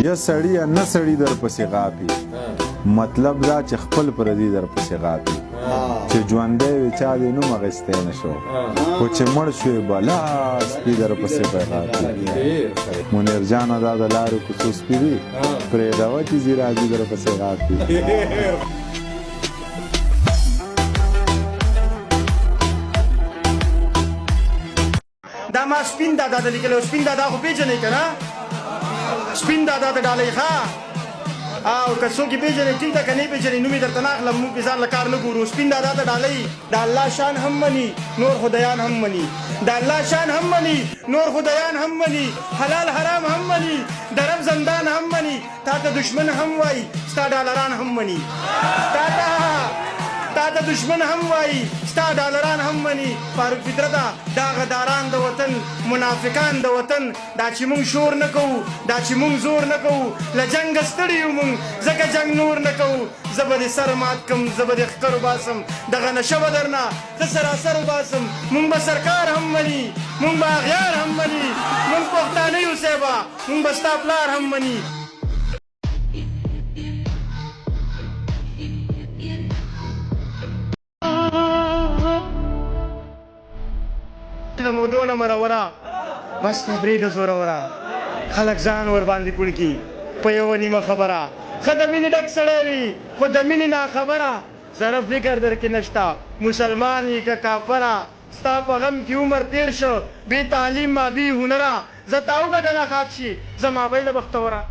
یا سړی یا نه سړی در پسې غاپي مطلب دا چې خپل پردي در پسې غاپي چې ژوندی وي چا دې نوم اخیستی نه شو خو چې مړ شوې بلا سپي در پسې به غاپي منیر جانه دا د لارې کوڅو سپي دي پرېږدوه چې ځي راځي در پسې غاپي دا ما سپین دادا ته لیکلی سپین دادا خو پېژنئ که نه سپین دادا ته ډالۍ ښه او که څوک یې پېژنئ ټیک ده که نه یې پېژنئ نوم یې درته نه اخلم موږ پې ځان له کار نه ګورو سپین دادا ته ډالۍ د الله شان هم مني نور خدایان هم مني د الله شان هم مني نور خدایان هم مني حلال حرام هم مني د رب زندان هم مني تا ته دشمن هم وایي ستا ډالران هم مني تا ته دشمن هم وایي ستا ډالران هم مني فاروق فطرته دا غداران د وطن منافقان د وطن دا چې مونږ شور نه کوو دا چې مونږ زور نه کوو له جنګه ستړي یو مونږ ځکه جنګ نور نه کوو زه به دې سر مات کړم زه به دې ښکر وباسم دغه نشه به درنه زه سراسر وباسم مونږ به سرکار هم مني مونږ به اغیار هم مني مونږ پښتانه یو صاحبه مونږ به ستا پلار هم مني د مودونه مروره بس نه برېږده زوروره خلک ځان ورباندې پوړ کي په یوه نیمه خبره ښه د مینې ډک سړی وي خو د مینې ناخبره زره فکر در کې نشته مسلمان یې که کافره ستا په غم کې عمر تېر شو بې تعلیمه بې هنره زه تا وګټله خاک شي زما بیله بختوره